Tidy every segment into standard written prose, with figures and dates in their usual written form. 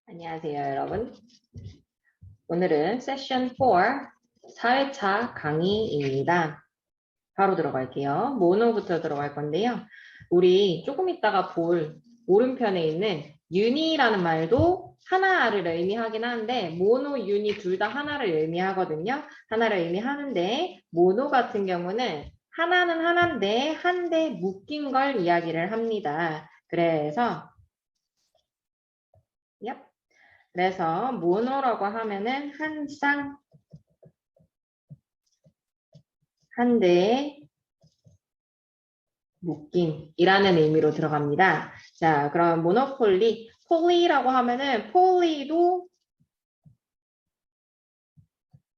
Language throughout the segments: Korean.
안녕하세요, 여러분. 오늘은 세션 4, 4회차 강의입니다. 바로 들어갈게요. 모노부터 들어갈 건데요. 우리 조금 있다가 볼 오른편에 있는 유니라는 말도 하나를 의미하긴 하는데 모노, 유니 둘 다 하나를 의미하거든요. 하나를 의미하는데 모노 같은 경우는 하나는 하나인데 한데 묶인 걸 이야기를 합니다. 그래서 그래서 모노라고 하면은 한 쌍, 한 대의 묶임이라는 의미로 들어갑니다. 자, 그럼 모노폴리, 폴리라고 하면은 폴리도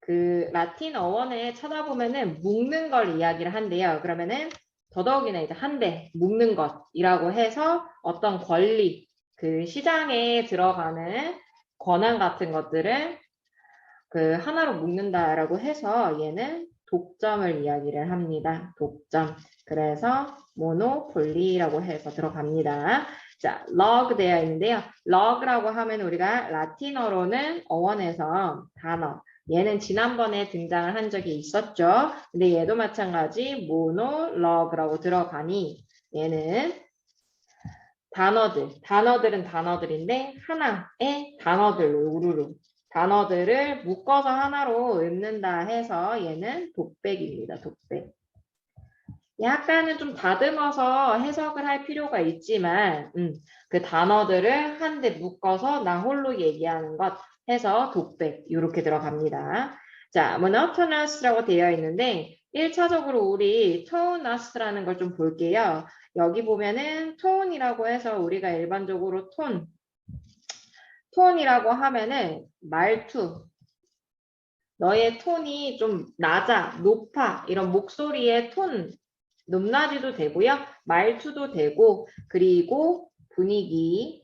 그 라틴 어원에 찾아보면은 묶는 걸 이야기를 한대요. 그러면은 더더욱이나 이제 한 대, 묶는 것이라고 해서 어떤 권리, 그 시장에 들어가는 권한 같은 것들을 그 하나로 묶는다라고 해서 얘는 독점을 이야기를 합니다. 독점. 그래서 모노폴리라고 해서 들어갑니다. 자, log 되어 있는데요. log라고 하면 우리가 라틴어로는 어원에서 단어. 얘는 지난번에 등장을 한 적이 있었죠. 근데 얘도 마찬가지 모노log라고 들어가니 얘는 단어들은 단어들인데 하나의 단어들로 우르르 단어들을 묶어서 하나로 읊는다 해서 얘는 독백입니다. 독백. 약간은 좀 다듬어서 해석을 할 필요가 있지만 그 단어들을 한데 묶어서 나 홀로 얘기하는 것 해서 독백 이렇게 들어갑니다. 자, monotonous라고 되어 있는데 1차적으로 우리 tonous라는 걸 좀 볼게요. 여기 보면은 tone이라고 해서 우리가 일반적으로 톤이라고 하면은 말투, 너의 톤이 좀 낮아, 높아 이런 목소리의 톤, 높낮이도 되고요. 말투도 되고 그리고 분위기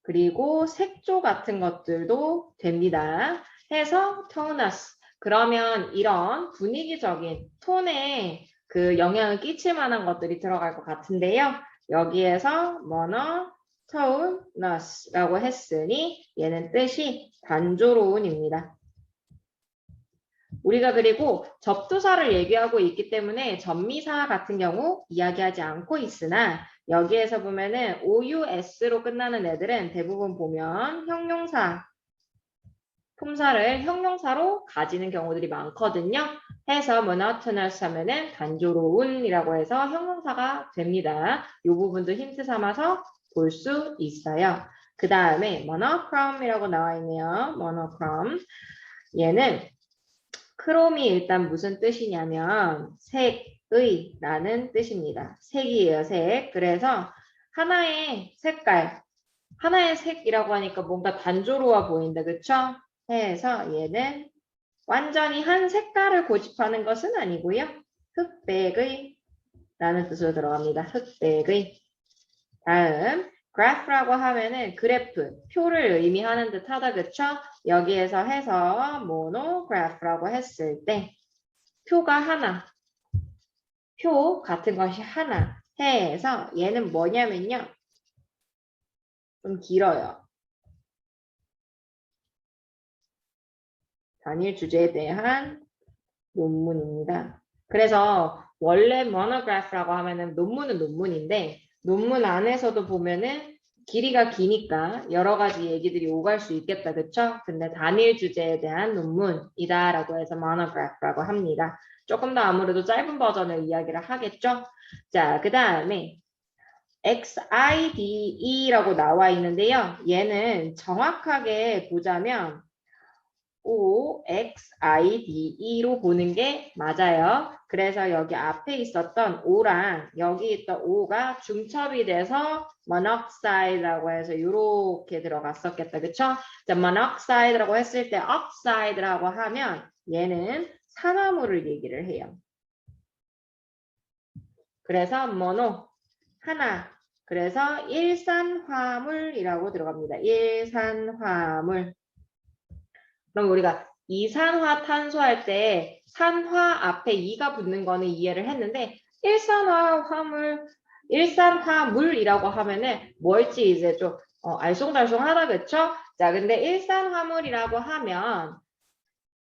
그리고 색조 같은 것들도 됩니다. 해서 tonus. 그러면 이런 분위기적인 톤에 그 영향을 끼칠 만한 것들이 들어갈 것 같은데요. 여기에서 monotonous라고 했으니 얘는 뜻이 단조로운입니다. 우리가 그리고 접두사를 얘기하고 있기 때문에 전미사 같은 경우 이야기하지 않고 있으나 여기에서 보면은 OUS로 끝나는 애들은 대부분 보면 형용사, 품사를 형용사로 가지는 경우들이 많거든요. 해서 monotonous 하면은 단조로운이라고 해서 형용사가 됩니다. 이 부분도 힌트 삼아서 볼 수 있어요. 그 다음에 monochrome이라고 나와 있네요. monochrome. 얘는 크롬이 일단 무슨 뜻이냐면 색의 라는 뜻입니다. 색이에요, 색. 그래서 하나의 색깔, 하나의 색이라고 하니까 뭔가 단조로워 보인다, 그쵸? 해서 얘는 완전히 한 색깔을 고집하는 것은 아니고요. 흑백의 라는 뜻으로 들어갑니다. 흑백의. 다음 graph라고 하면은 그래프, 표를 의미하는 듯 하다, 그쵸? 여기에서 해서 monograph라고 했을 때 표가 하나, 표 같은 것이 하나 해서 얘는 뭐냐면요. 좀 길어요. 단일 주제에 대한 논문입니다. 그래서 원래 monograph라고 하면은 논문은 논문인데 논문 안에서도 보면은 길이가 기니까 여러 가지 얘기들이 오갈 수 있겠다, 그쵸? 근데 단일 주제에 대한 논문이다라고 해서 monograph라고 합니다. 조금 더 아무래도 짧은 버전을 이야기를 하겠죠? 자, 그 다음에 XIDE라고 나와 있는데요. 얘는 정확하게 보자면 OXIDE로 보는 게 맞아요. 그래서 여기 앞에 있었던 O랑 여기 있던 O가 중첩이 돼서 monoxide라고 해서 이렇게 들어갔었겠다. 그쵸? 자, monoxide라고 했을 때 oxide라고 하면 얘는 산화물을 얘기를 해요. 그래서 mono, 하나. 그래서 일산화물이라고 들어갑니다. 일산화물. 그럼 우리가 이산화탄소 할 때 산화 앞에 이가 붙는 거는 이해를 했는데 일산화물이라고 하면은 뭘지 이제 좀 알쏭달쏭하다, 그쵸? 자, 근데 일산화물이라고 하면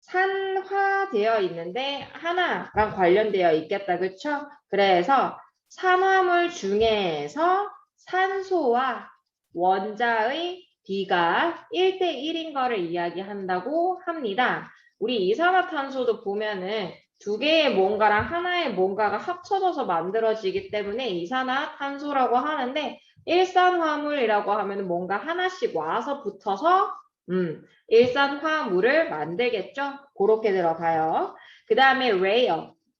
산화되어 있는데 하나랑 관련되어 있겠다, 그쵸? 그래서 산화물 중에서 산소와 원자의 비가 1대1인 거를 이야기한다고 합니다. 우리 이산화탄소도 보면은 두 개의 뭔가랑 하나의 뭔가가 합쳐져서 만들어지기 때문에 이산화탄소라고 하는데 일산화물이라고 하면 뭔가 하나씩 와서 붙어서 일산화물을 만들겠죠? 그렇게 들어가요. 그 다음에 레일,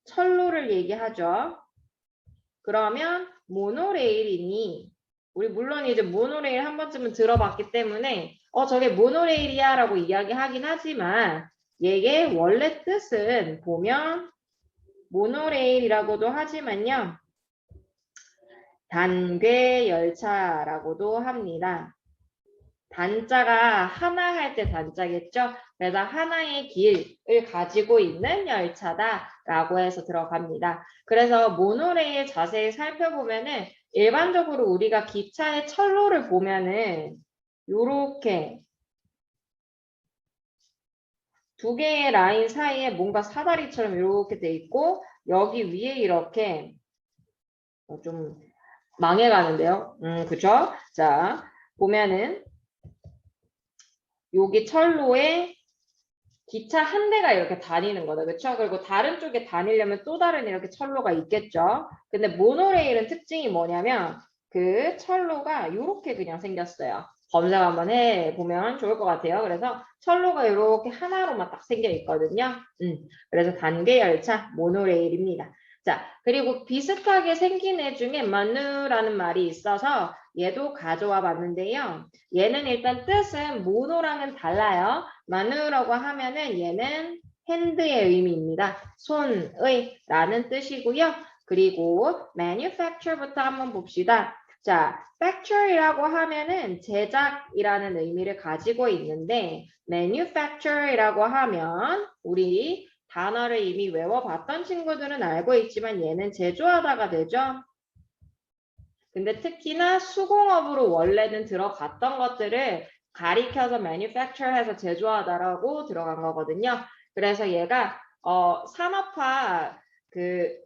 철로를 얘기하죠. 그러면 모노레일이니 우리 물론 이제 모노레일 한 번쯤은 들어봤기 때문에 저게 모노레일이야 라고 이야기하긴 하지만 얘의 원래 뜻은 보면 모노레일이라고도 하지만요. 단괴 열차라고도 합니다. 단자가 하나 할 때 단자겠죠? 그래서 하나의 길을 가지고 있는 열차다라고 해서 들어갑니다. 그래서 모노레일 자세히 살펴보면은 일반적으로 우리가 기차의 철로를 보면은 요렇게 두 개의 라인 사이에 뭔가 사다리처럼 이렇게 돼 있고 여기 위에 이렇게 좀 망해가는데요. 그쵸? 자, 보면은 여기 철로에 기차 한 대가 이렇게 다니는 거다. 그렇죠? 그리고 다른 쪽에 다니려면 또 다른 이렇게 철로가 있겠죠. 근데 모노레일은 특징이 뭐냐면 그 철로가 이렇게 그냥 생겼어요. 검색 한번 해보면 좋을 것 같아요. 그래서 철로가 이렇게 하나로만 딱 생겨 있거든요. 그래서 단계 열차 모노레일입니다. 자, 그리고 비슷하게 생긴 애 중에 마누라는 말이 있어서 얘도 가져와 봤는데요. 얘는 일단 뜻은 모노랑은 달라요. 마누라고 하면은 얘는 핸드의 의미입니다. 손의 라는 뜻이고요. 그리고 manufacture부터 한번 봅시다. 자, factory라고 하면은 제작이라는 의미를 가지고 있는데 manufacture이라고 하면 우리 단어를 이미 외워봤던 친구들은 알고 있지만 얘는 제조하다가 되죠. 근데 특히나 수공업으로 원래는 들어갔던 것들을 가리켜서 manufacture해서 제조하다라고 들어간 거거든요. 그래서 얘가 산업화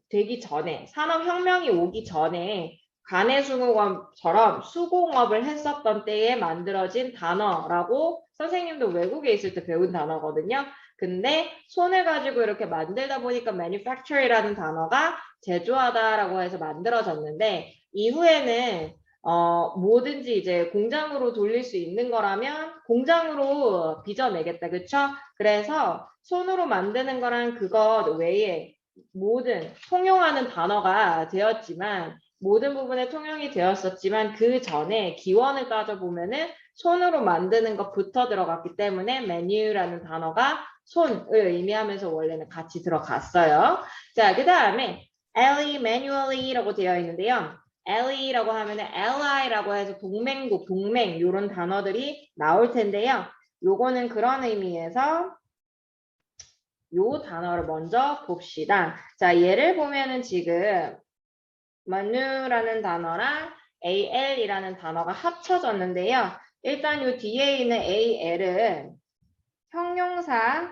되기 전에 산업혁명이 오기 전에 관해수공업처럼 수공업을 했었던 때에 만들어진 단어라고 선생님도 외국에 있을 때 배운 단어거든요. 근데 손을 가지고 이렇게 만들다 보니까 manufacture이라는 단어가 제조하다라고 해서 만들어졌는데 이후에는 뭐든지 이제 공장으로 돌릴 수 있는 거라면 공장으로 빚어내겠다. 그쵸? 그래서 손으로 만드는 거랑 그것 외에 모든 통용하는 단어가 되었지만 모든 부분에 통용이 되었었지만 그 전에 기원을 따져보면은 손으로 만드는 것부터 들어갔기 때문에 메뉴라는 단어가 손을 의미하면서 원래는 같이 들어갔어요. 자, 그 다음에 Ellie, manually라고 되어 있는데요. Ally라고 하면 ally라고 해서 동맹국, 동맹 이런 단어들이 나올 텐데요. 요거는 그런 의미에서 요 단어를 먼저 봅시다. 자, 얘를 보면은 지금 manu라는 단어랑 al이라는 단어가 합쳐졌는데요. 일단 요 뒤에 있는 al은 형용사를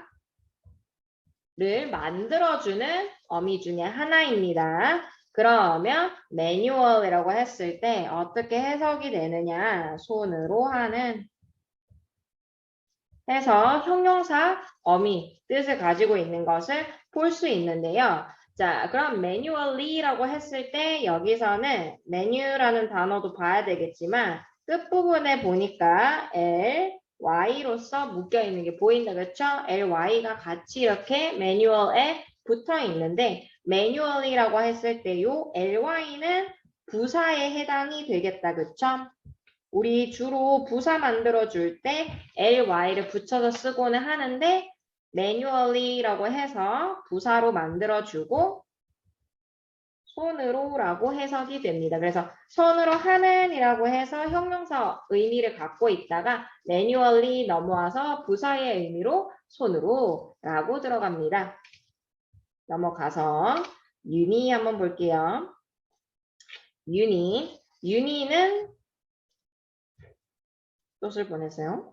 만들어주는 어미 중에 하나입니다. 그러면 매뉴얼이라고 했을 때 어떻게 해석이 되느냐? 손으로 하는 해서 형용사 어미 뜻을 가지고 있는 것을 볼 수 있는데요. 자, 그럼 manually라고 했을 때 여기서는 menu라는 단어도 봐야 되겠지만 끝부분에 보니까 ly로서 묶여 있는 게 보인다. 그렇죠? ly가 같이 이렇게 manual에 붙어 있는데 manually라고 했을 때 요 ly는 부사에 해당이 되겠다. 그렇죠? 우리 주로 부사 만들어줄 때 ly를 붙여서 쓰고는 하는데 manually라고 해서 부사로 만들어주고 손으로라고 해석이 됩니다. 그래서 손으로 하는 이라고 해서 형용사 의미를 갖고 있다가 manually 넘어와서 부사의 의미로 손으로 라고 들어갑니다. 넘어가서 uni 한번 볼게요. uni는 뜻을 보냈어요.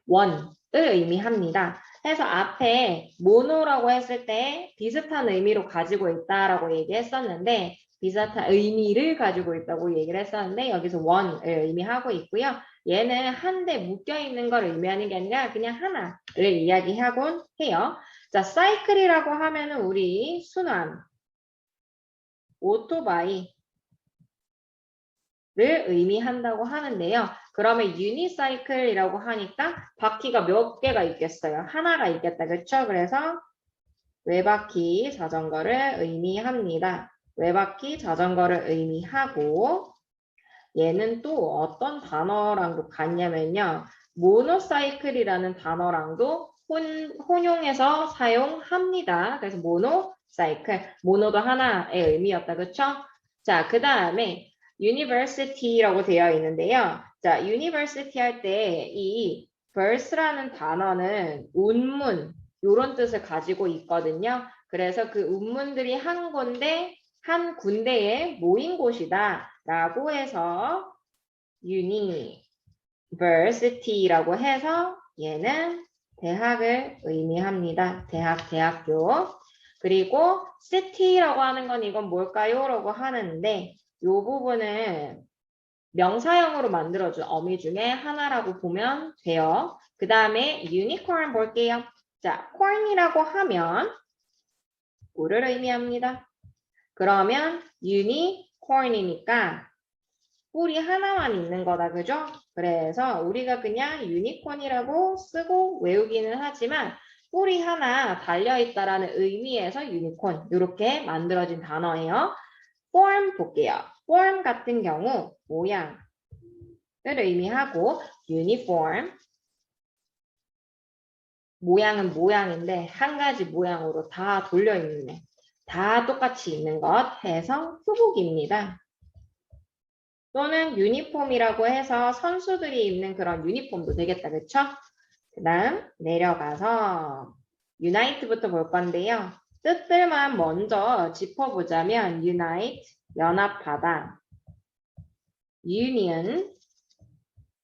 원을 의미합니다. 그래서 앞에 모노라고 했을 때 비슷한 의미로 가지고 있다라고 얘기했었는데 비슷한 의미를 가지고 있다고 얘기를 했었는데 여기서 원을 의미하고 있고요. 얘는 한데 묶여 있는 걸 의미하는 게 아니라 그냥 하나를 이야기하곤 해요. 자, 사이클이라고 하면은 우리 순환, 오토바이를 의미한다고 하는데요. 그러면 유니사이클이라고 하니까 바퀴가 몇 개가 있겠어요? 하나가 있겠다. 그렇죠? 그래서 외바퀴 자전거를 의미합니다. 외바퀴 자전거를 의미하고 얘는 또 어떤 단어랑도 같냐면요. 모노사이클이라는 단어랑도 혼용해서 사용합니다. 그래서 모노사이클, 모노도 하나의 의미였다. 그렇죠? 자, 그 다음에 university라고 되어 있는데요. 자, university 할 때 이 verse라는 단어는 운문, 이런 뜻을 가지고 있거든요. 그래서 그 운문들이 한 군데에 모인 곳이다 라고 해서 university라고 해서 얘는 대학을 의미합니다. 대학교. 그리고 city라고 하는 건 이건 뭘까요? 라고 하는데 이 부분은 명사형으로 만들어준 어미 중에 하나라고 보면 돼요. 그 다음에 unicorn 볼게요. 자, corn이라고 하면 꿀을 의미합니다. 그러면 unicorn이니까 뿔이 하나만 있는 거다. 그죠? 그래서 우리가 그냥 유니콘이라고 쓰고 외우기는 하지만 뿔이 하나 달려있다라는 의미에서 유니콘 이렇게 만들어진 단어예요. form 볼게요. form 같은 경우 모양을 의미하고 uniform 모양은 모양인데 한 가지 모양으로 다 돌려있는 다 똑같이 있는 것 해서 후복입니다. 또는 유니폼이라고 해서 선수들이 입는 그런 유니폼도 되겠다. 그쵸? 그 다음 내려가서 unite부터 볼 건데요. 뜻들만 먼저 짚어보자면 unite, 연합하다. union,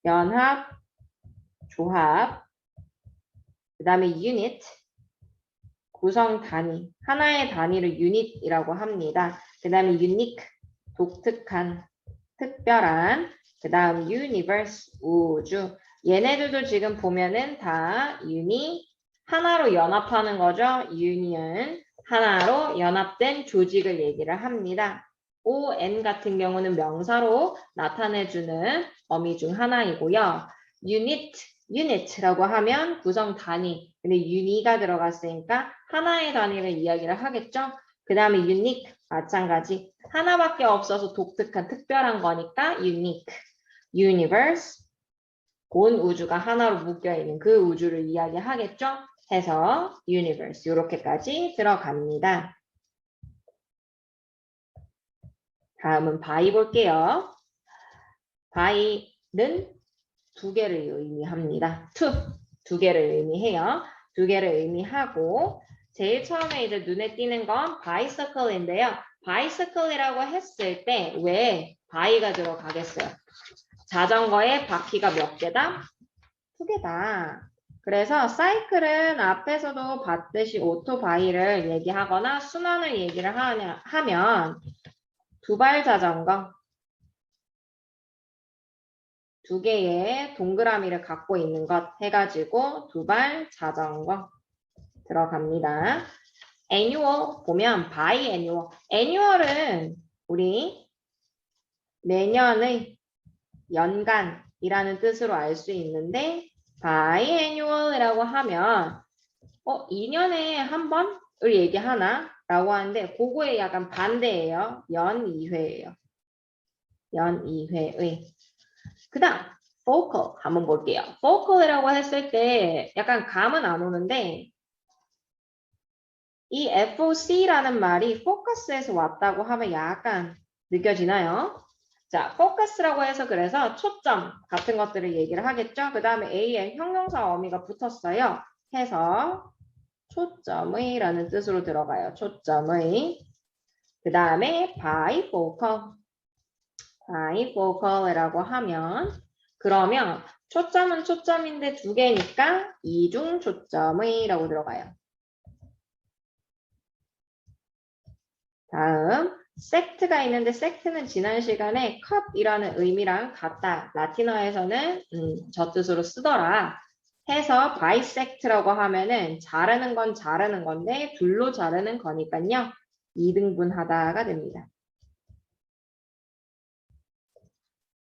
연합, 조합. 그 다음에 unit, 구성 단위. 하나의 단위를 unit이라고 합니다. 그 다음에 unique, 독특한, 특별한. 그 다음 universe, 우주. 얘네들도 지금 보면은 다 하나로 연합하는 거죠. union, 하나로 연합된 조직을 얘기를 합니다. on 같은 경우는 명사로 나타내주는 어미 중 하나이고요. unit라고 하면 구성 단위. 근데 uni가 들어갔으니까 하나의 단위를 이야기를 하겠죠. 그 다음에 unique, 마찬가지. 하나밖에 없어서 독특한, 특별한 거니까 unique. universe, 온 우주가 하나로 묶여있는 그 우주를 이야기하겠죠. 해서 universe 이렇게까지 들어갑니다. 다음은 by 볼게요. by는 두 개를 의미합니다. 두 개를 의미해요. 두 개를 의미하고 제일 처음에 이제 눈에 띄는 건 bicycle인데요. bicycle이라고 했을 때 왜 by가 들어가겠어요? 자전거의 바퀴가 몇 개다? 두 개다. 그래서 사이클은 앞에서도 봤듯이 오토바이를 얘기하거나 순환을 얘기를 하면 두발 자전거 두 개의 동그라미를 갖고 있는 것 해가지고 두발 자전거 들어갑니다. annual 보면 biannual. annual은 우리 매년의 연간이라는 뜻으로 알 수 있는데 biannual이라고 하면 2년에 한 번을 얘기하나? 라고 하는데 그거에 약간 반대예요. 연 2회예요. 연 2회의. 그 다음 focal 한번 볼게요. focal이라고 했을 때 약간 감은 안 오는데 이 FOC라는 말이 focus에서 왔다고 하면 약간 느껴지나요? 자, focus라고 해서 그래서 초점 같은 것들을 얘기를 하겠죠. 그 다음에 A에 형용사 어미가 붙었어요. 해서 초점의 라는 뜻으로 들어가요. 초점의. 그 다음에 bifocal. bifocal이라고 하면 그러면 초점은 초점인데 두 개니까 이중 초점의라고 들어가요. 다음 섹트가 있는데 섹트는 지난 시간에 컵이라는 의미랑 같다. 라틴어에서는 저 뜻으로 쓰더라. 해서 바이섹트라고 하면은 자르는 건 자르는 건데 둘로 자르는 거니까요. 2등분하다가 됩니다.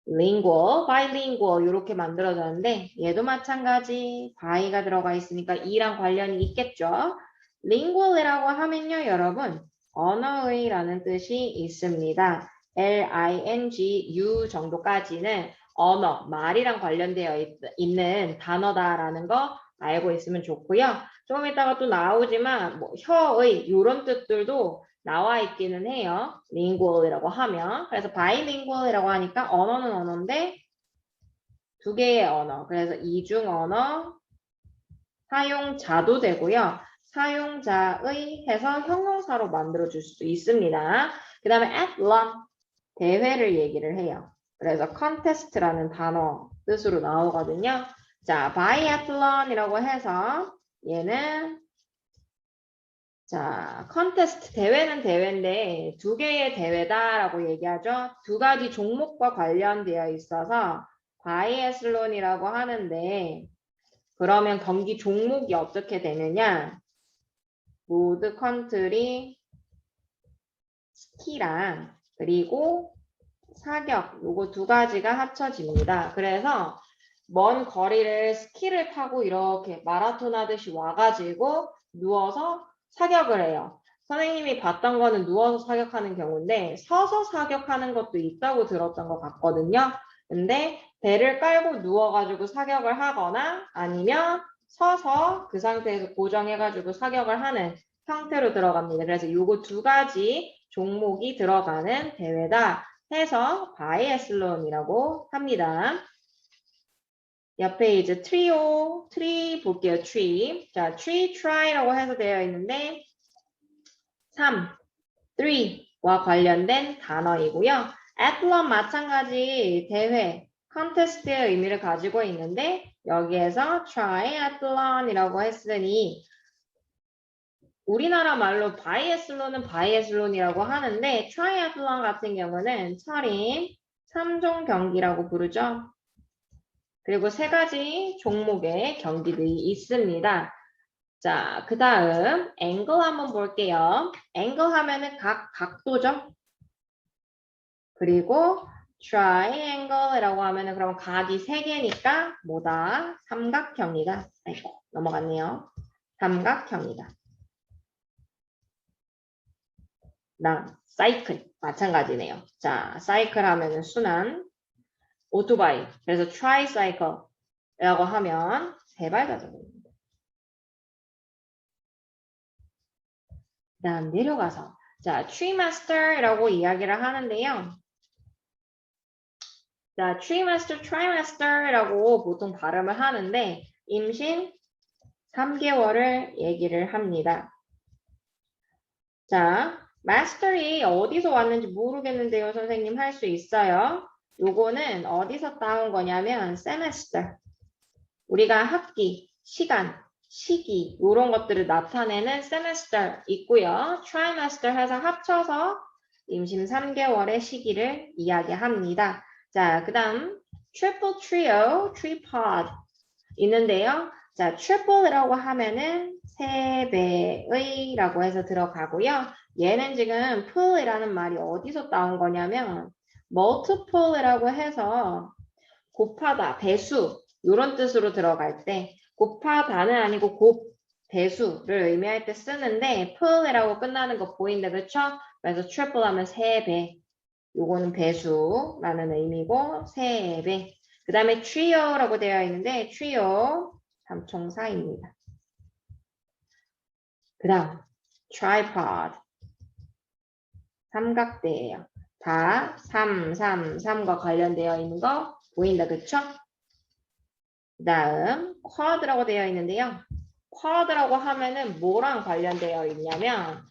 lingual, bilingual 이렇게 만들어졌는데 얘도 마찬가지 by가 들어가 있으니까 이랑 관련이 있겠죠. lingual이라고 하면요 여러분 언어의라는 뜻이 있습니다. L-I-N-G-U 정도까지는 언어, 말이랑 관련되어 있는 단어다라는 거 알고 있으면 좋고요. 조금 이따가 또 나오지만 뭐 혀의 이런 뜻들도 나와 있기는 해요. lingual이라고 하면. 그래서 bilingual이라고 하니까 언어는 언어인데 두 개의 언어. 그래서 이중 언어 사용자도 되고요. 사용자의 해서 형용사로 만들어줄 수도 있습니다. 그 다음에 athlon 대회를 얘기를 해요. 그래서 contest라는 단어 뜻으로 나오거든요. 자, biathlon이라고 해서 얘는 자, 컨테스트 대회는 대회인데 두 개의 대회다라고 얘기하죠. 두 가지 종목과 관련되어 있어서 바이애슬론이라고 하는데 그러면 경기 종목이 어떻게 되느냐? 로드 컨트리 스키랑 그리고 사격 요거 두 가지가 합쳐집니다. 그래서 먼 거리를 스키를 타고 이렇게 마라톤 하듯이 와가지고 누워서 사격을 해요. 선생님이 봤던 거는 누워서 사격하는 경우인데 서서 사격하는 것도 있다고 들었던 것 같거든요. 근데 배를 깔고 누워가지고 사격을 하거나 아니면 서서 그 상태에서 고정해가지고 사격을 하는 형태로 들어갑니다. 그래서 요거 두 가지 종목이 들어가는 대회다 해서 바이애슬론이라고 합니다. 옆에 이제 트리오, 트리 볼게요. 트리. 자, 트리 트라이라고 해서 되어 있는데 3, 3와 관련된 단어이고요. 애틀론 마찬가지 대회, 컨테스트의 의미를 가지고 있는데 여기에서 트라이애틀론이라고 했으니 우리나라 말로 바이애슬론은 바이애슬론이라고 하는데 트라이애틀론 같은 경우는 철인 3종 경기라고 부르죠. 그리고 세 가지 종목의 경기들이 있습니다. 자, 그 다음 앵글 한번 볼게요. 앵글 하면은 각도죠. 그리고 triangle이라고 하면은 그럼 각이 세 개니까 뭐다? 삼각형이다. 아이고, 넘어갔네요. 삼각형이다. 사이클 마찬가지네요. 자, 사이클 하면은 순환, 오토바이. 그래서 트라이사이클이라고 하면 세발 자전거입니다. 그다음 내려가서 자, 트리마스터라고 이야기를 하는데요. 자, 트리마스터, 트라이마스터라고 보통 발음을 하는데 임신 3개월을 얘기를 합니다. 자, 마스터이 어디서 왔는지 모르겠는데요, 선생님 할 수 있어요. 요거는 어디서 따온 거냐면 semester. 우리가 학기, 시간, 시기 이런 것들을 나타내는 semester 있고요. trimester 해서 합쳐서 임신 3개월의 시기를 이야기합니다. 자, 그 다음 triple trio, tripod 있는데요. 자, triple이라고 하면은 3배의라고 해서 들어가고요. 얘는 지금 pull이라는 말이 어디서 따온 거냐면 multiple이라고 해서 곱하다, 배수 이런 뜻으로 들어갈 때 곱하다는 아니고 곱, 배수를 의미할 때 쓰는데 pull이라고 끝나는 거 보인다, 그렇죠? 그래서 triple 하면 3배, 요거는 배수라는 의미고 3배. 그 다음에 trio라고 되어 있는데 trio 삼총사입니다. 그 다음 tripod 삼각대예요. 다 3과 관련되어 있는 거 보인다, 그쵸? 그 다음 quad라고 되어 있는데요. quad라고 하면은 뭐랑 관련되어 있냐면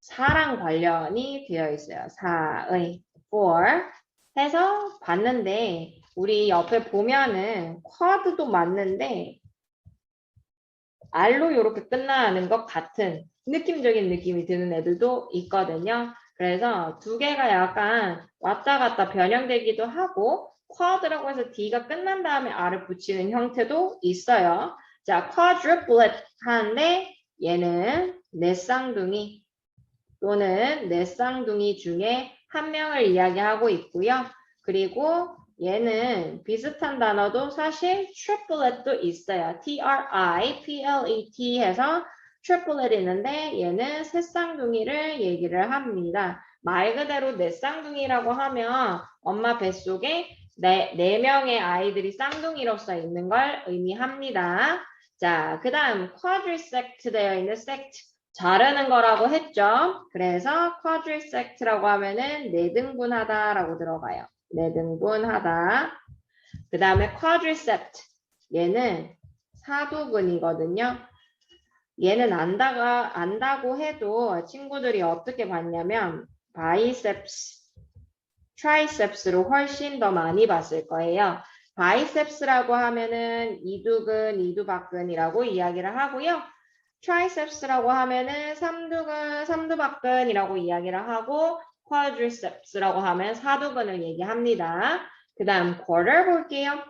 4랑 관련이 되어 있어요. 4의 4 해서 봤는데 우리 옆에 보면은 quad도 맞는데 R로 이렇게 끝나는 것 같은 느낌적인 느낌이 드는 애들도 있거든요. 그래서 두 개가 약간 왔다 갔다 변형되기도 하고 quad라고 해서 D가 끝난 다음에 R을 붙이는 형태도 있어요. 자, quadruplet 하는데 얘는 네 쌍둥이 또는 네 쌍둥이 중에 한 명을 이야기하고 있고요. 그리고 얘는 비슷한 단어도 사실 triplet도 있어요. T-R-I-P-L-E-T 해서 triplet 있는데 얘는 세 쌍둥이를 얘기를 합니다. 말 그대로 네 쌍둥이라고 하면 엄마 뱃속에 네 명의 아이들이 쌍둥이로서 있는 걸 의미합니다. 자, 그 다음 quadrisect 되어 있는 sect 자르는 거라고 했죠. 그래서 quadrisect라고 하면은 네등분하다라고 들어가요. 네등분하다. 그 다음에 quadricept 얘는 사두근이거든요. 얘는 안다고 해도 친구들이 어떻게 봤냐면 biceps, triceps로 훨씬 더 많이 봤을 거예요. biceps라고 하면은 이두근, 이두박근이라고 이야기를 하고요. triceps라고 하면은 삼두근, 삼두박근이라고 이야기를 하고 quadriceps라고 하면 사두근을 얘기합니다. 그 다음 quarter 볼게요.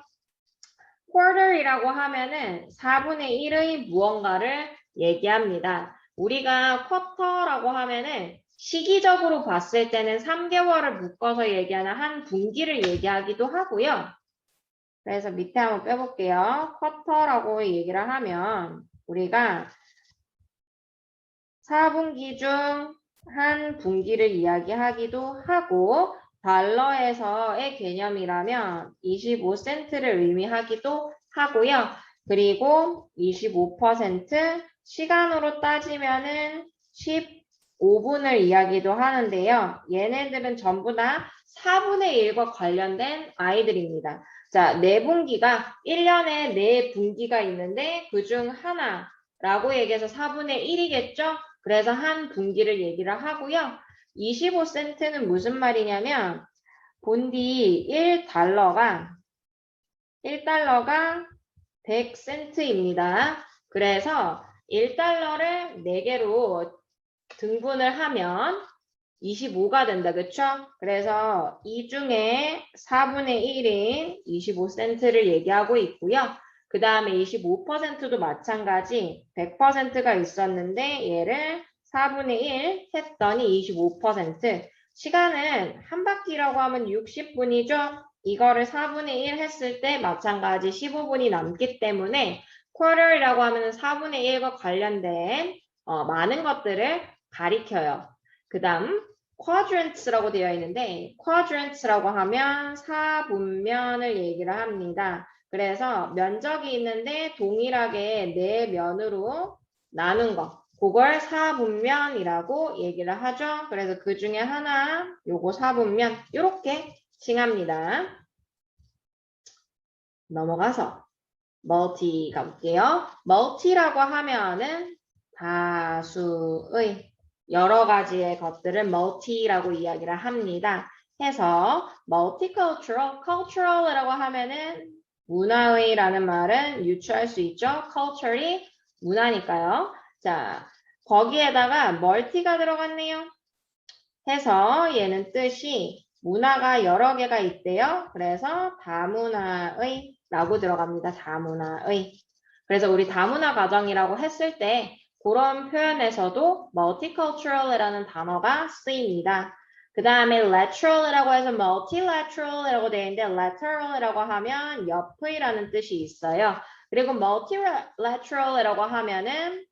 quarter이라고 하면은 4분의 1의 무언가를 얘기합니다. 우리가 쿼터라고 하면은 시기적으로 봤을 때는 3개월을 묶어서 얘기하는 한 분기를 얘기하기도 하고요. 그래서 밑에 한번 빼볼게요. 쿼터라고 얘기를 하면 우리가 4분기 중 한 분기를 이야기하기도 하고 달러에서의 개념이라면 25센트를 의미하기도 하고요. 그리고 25% 시간으로 따지면은 15분을 이야기도 하는데요. 얘네들은 전부 다 4분의 1과 관련된 아이들입니다. 자, 4분기가 1년에 4분기가 있는데 그중 하나라고 얘기해서 4분의 1이겠죠? 그래서 한 분기를 얘기를 하고요. 25센트는 무슨 말이냐면 본디 1달러가 100센트입니다. 그래서 1달러를 4개로 등분을 하면 25가 된다. 그쵸? 그래서 이 중에 4분의 1인 25센트를 얘기하고 있고요. 그 다음에 25%도 마찬가지 100%가 있었는데 얘를 4분의 1 했더니 25%. 시간은 한 바퀴라고 하면 60분이죠. 이거를 4분의 1 했을 때 마찬가지 15분이 남기 때문에 quarter이라고 하면 4분의 1과 관련된 많은 것들을 가리켜요. 그 다음 quadrants라고 되어 있는데 quadrants라고 하면 4분면을 얘기를 합니다. 그래서 면적이 있는데 동일하게 4면으로 나눈 거. 그걸 4분면이라고 얘기를 하죠. 그래서 그 중에 하나, 요거 4분면 이렇게 칭합니다. 넘어가서 multi 가볼게요. multi라고 하면은 다수의 여러 가지의 것들을 multi라고 이야기를 합니다. 해서 multicultural, cultural이라고 하면은 문화의라는 말은 유추할 수 있죠. culturally 문화니까요. 자, 거기에다가 multi가 들어갔네요. 해서 얘는 뜻이 문화가 여러 개가 있대요. 그래서 다문화의 라고 들어갑니다. 다문화의. 그래서 우리 다문화 가정이라고 했을 때 그런 표현에서도 multicultural이라는 단어가 쓰입니다. 그 다음에 lateral이라고 해서 multilateral이라고 되어 있는데 lateral이라고 하면 옆의라는 뜻이 있어요. 그리고 multilateral이라고 하면은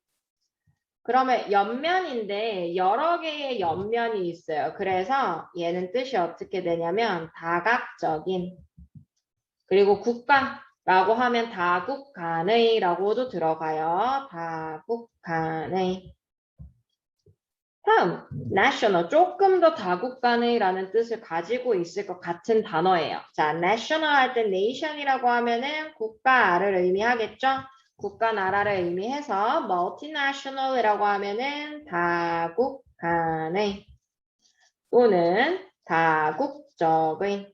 그러면 옆면인데 여러 개의 옆면이 있어요. 그래서 얘는 뜻이 어떻게 되냐면 다각적인 그리고 국가라고 하면 다국 간의라고도 들어가요. 다국 간의. 다음, national. 조금 더 다국 간의라는 뜻을 가지고 있을 것 같은 단어예요. 자, national 할 때 nation이라고 하면은 국가를 의미하겠죠? 국가 나라를 의미해서 multinational이라고 하면은 다국 간의 또는 다국적의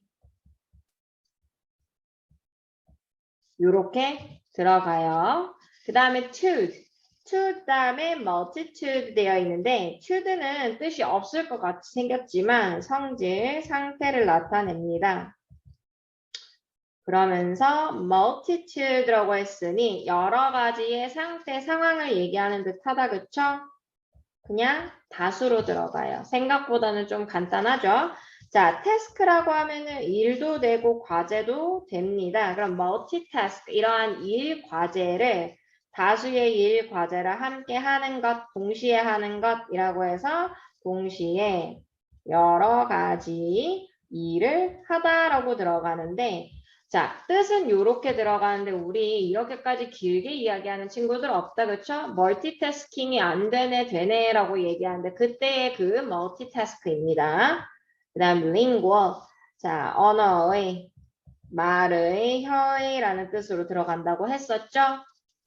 요렇게 들어가요. 그 다음에 tude. tude 다음에 multitude 되어 있는데 tude는 뜻이 없을 것 같이 생겼지만 성질, 상태를 나타냅니다. 그러면서 multitude라고 했으니 여러 가지의 상태, 상황을 얘기하는 듯하다, 그쵸? 그냥 다수로 들어가요. 생각보다는 좀 간단하죠? 자, task라고 하면은 일도 되고 과제도 됩니다. 그럼 multitask, 이러한 일 과제를 다수의 일 과제를 함께 하는 것, 동시에 하는 것이라고 해서 동시에 여러 가지 일을 하다라고 들어가는데 자, 뜻은 이렇게 들어가는데 우리 이렇게까지 길게 이야기하는 친구들 없다, 그쵸? 멀티태스킹이 안 되네 라고 얘기하는데 그때의 그 멀티태스크입니다. 그 다음 lingual, 자, 언어의, 말의, 혀의 라는 뜻으로 들어간다고 했었죠?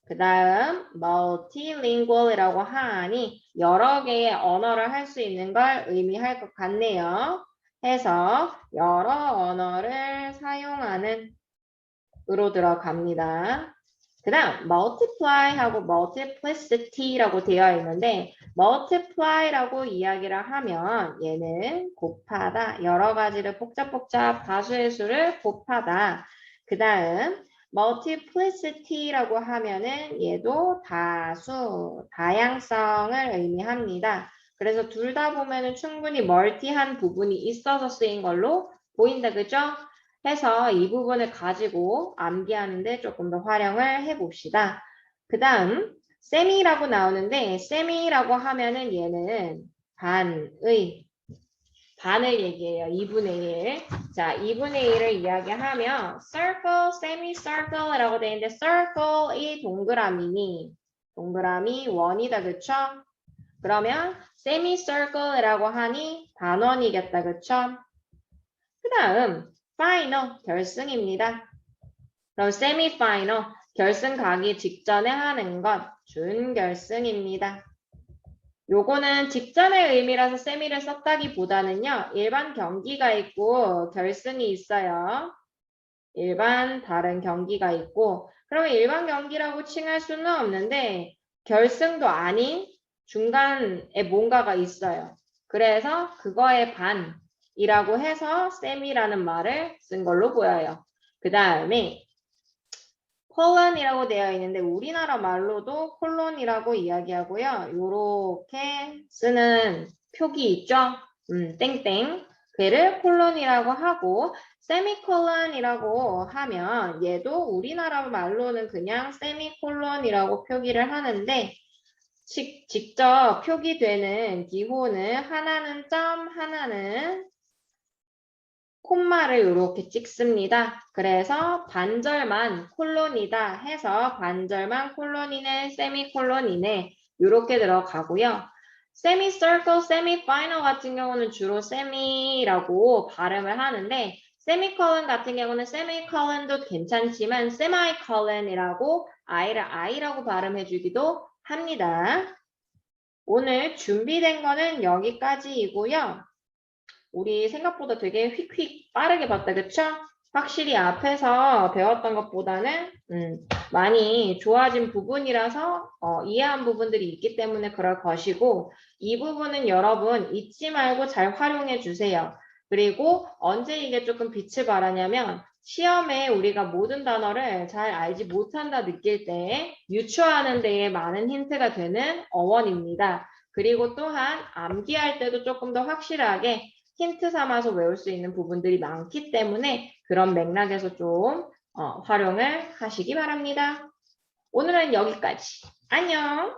그 다음 multilingual이라고 하니 여러 개의 언어를 할 수 있는 걸 의미할 것 같네요. 해서 여러 언어를 사용하는 으로 들어갑니다. 그 다음 multiply하고 multiplicity라고 되어 있는데 multiply라고 이야기를 하면 얘는 곱하다, 여러 가지를 복잡복잡 다수의 수를 곱하다. 그 다음 multiplicity라고 하면은 얘도 다수, 다양성을 의미합니다. 그래서 둘 다 보면은 충분히 멀티한 부분이 있어서 쓰인 걸로 보인다, 그죠? 해서 이 부분을 가지고 암기하는데 조금 더 활용을 해봅시다. 그 다음 세미라고 나오는데 세미라고 하면은 얘는 반을 얘기해요. 2분의 1. 자, 2분의 1을 이야기하면 circle, semicircle이라고 되어 있는데 circle이 동그라미니 동그라미 원이다, 그쵸? 그러면 semicircle이라고 하니 반원이겠다, 그쵸? 그 다음 파이널 결승입니다. 그럼 세미파이널 결승 가기 직전에 하는 것 준결승입니다. 요거는 직전의 의미라서 세미를 썼다기보다는요. 일반 경기가 있고 결승이 있어요. 일반 다른 경기가 있고 그러면 일반 경기라고 칭할 수는 없는데 결승도 아닌 중간에 뭔가가 있어요. 그래서 그거의 반이라고 해서 셈이라는 말을 쓴 걸로 보여요. 그 다음에 콜론이라고 되어 있는데 우리나라 말로도 콜론이라고 이야기하고요. 요렇게 쓰는 표기 있죠? 땡땡. 걔를 콜론이라고 하고 세미콜론이라고 하면 얘도 우리나라 말로는 그냥 세미콜론이라고 표기를 하는데 직접 표기되는 기호는 하나는 점, 하나는 콤마를 이렇게 찍습니다. 그래서 반절만 콜론이다 해서 반절만 콜론이네, 세미콜론이네 이렇게 들어가고요. 세미서클, 세미파이널 같은 경우는 주로 세미라고 발음을 하는데 세미콜론 같은 경우는 세미콜론도 괜찮지만 세마이콜론이라고 I를 I라고 발음해주기도 합니다. 오늘 준비된 거는 여기까지이고요. 우리 생각보다 되게 휙휙 빠르게 봤다, 그쵸? 확실히 앞에서 배웠던 것보다는 많이 좋아진 부분이라서 이해한 부분들이 있기 때문에 그럴 것이고 이 부분은 여러분 잊지 말고 잘 활용해 주세요. 그리고 언제 이게 조금 빛을 발하냐면 시험에 우리가 모든 단어를 잘 알지 못한다 느낄 때 유추하는 데에 많은 힌트가 되는 어원입니다. 그리고 또한 암기할 때도 조금 더 확실하게 힌트 삼아서 외울 수 있는 부분들이 많기 때문에 그런 맥락에서 좀 활용을 하시기 바랍니다. 오늘은 여기까지. 안녕!